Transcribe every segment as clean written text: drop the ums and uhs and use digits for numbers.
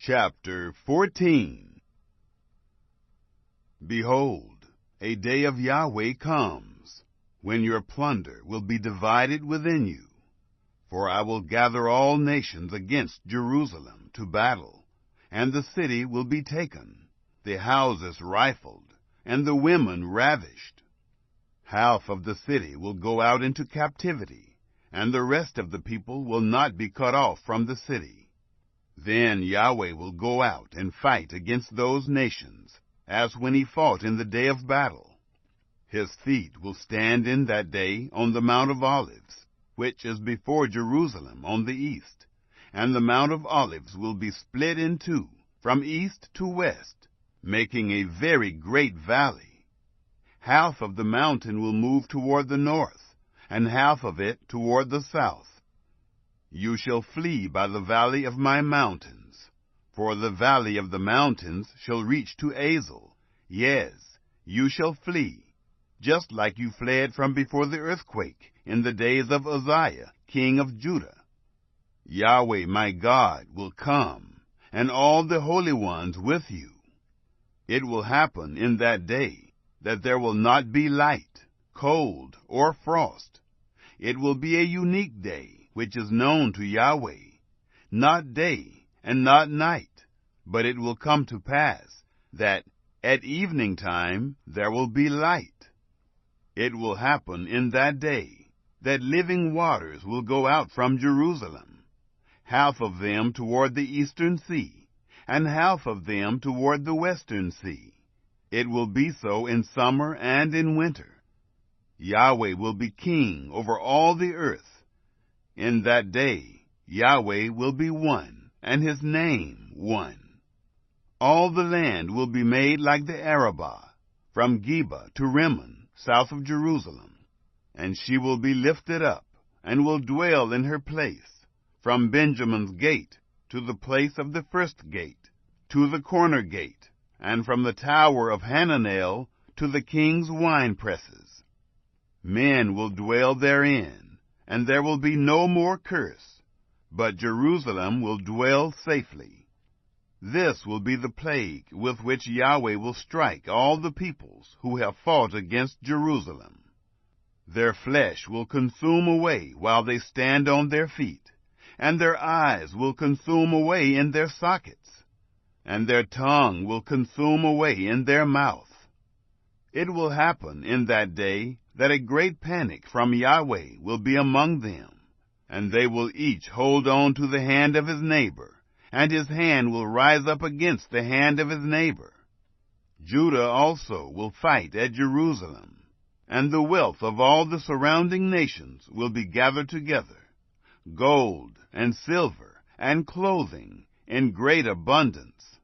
Chapter 14. Behold, a day of Yahweh comes, when your plunder will be divided within you. For I will gather all nations against Jerusalem to battle, and the city will be taken, the houses rifled, and the women ravished. Half of the city will go out into captivity, and the rest of the people will not be cut off from the city. Then Yahweh will go out and fight against those nations, as when he fought in the day of battle. His feet will stand in that day on the Mount of Olives, which is before Jerusalem on the east, and the Mount of Olives will be split in two, from east to west, making a very great valley. Half of the mountain will move toward the north, and half of it toward the south. You shall flee by the valley of my mountains, for the valley of the mountains shall reach to Azel. Yes, you shall flee, just like you fled from before the earthquake in the days of Uzziah, king of Judah. Yahweh my God will come, and all the holy ones with you. It will happen in that day that there will not be light, cold, or frost. It will be a unique day, which is known to Yahweh, not day and not night, but it will come to pass that at evening time there will be light. It will happen in that day that living waters will go out from Jerusalem, half of them toward the eastern sea, and half of them toward the western sea. It will be so in summer and in winter. Yahweh will be king over all the earth. In that day Yahweh will be one, and his name one. All the land will be made like the Arabah, from Geba to Rimmon, south of Jerusalem. And she will be lifted up, and will dwell in her place, from Benjamin's gate to the place of the first gate, to the corner gate, and from the tower of Hananel to the king's winepresses. Men will dwell therein, and there will be no more curse, but Jerusalem will dwell safely. This will be the plague with which Yahweh will strike all the peoples who have fought against Jerusalem. Their flesh will consume away while they stand on their feet, and their eyes will consume away in their sockets, and their tongue will consume away in their mouth. It will happen in that day that a great panic from Yahweh will be among them, and they will each hold on to the hand of his neighbor, and his hand will rise up against the hand of his neighbor. Judah also will fight at Jerusalem, and the wealth of all the surrounding nations will be gathered together, gold and silver and clothing in great abundance.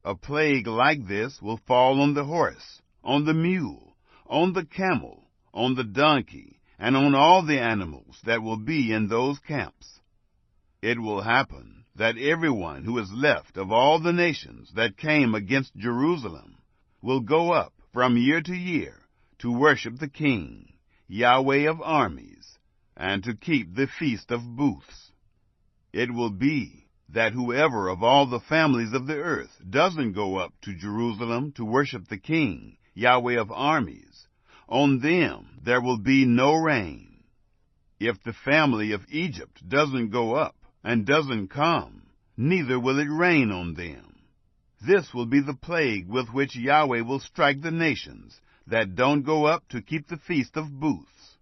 A plague like this will fall on the horse, on the mule, on the camel, on the donkey, and on all the animals that will be in those camps. It will happen that everyone who is left of all the nations that came against Jerusalem will go up from year to year to worship the King, Yahweh of armies, and to keep the Feast of Booths. It will be that whoever of all the families of the earth doesn't go up to Jerusalem to worship the King, Yahweh of armies, on them there will be no rain. If the family of Egypt doesn't go up and doesn't come, neither will it rain on them. This will be the plague with which Yahweh will strike the nations that don't go up to keep the Feast of Booths.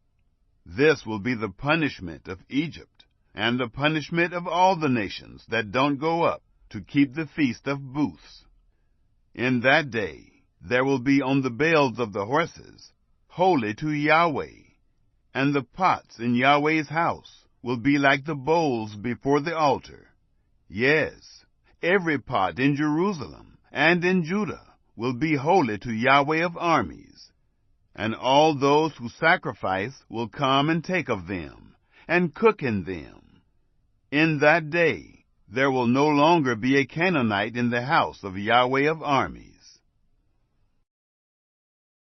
This will be the punishment of Egypt, and the punishment of all the nations that don't go up to keep the Feast of Booths. In that day there will be on the bells of the horses, holy to Yahweh, and the pots in Yahweh's house will be like the bowls before the altar. Yes, every pot in Jerusalem and in Judah will be holy to Yahweh of armies, and all those who sacrifice will come and take of them, and cook in them. In that day there will no longer be a Canaanite in the house of Yahweh of armies.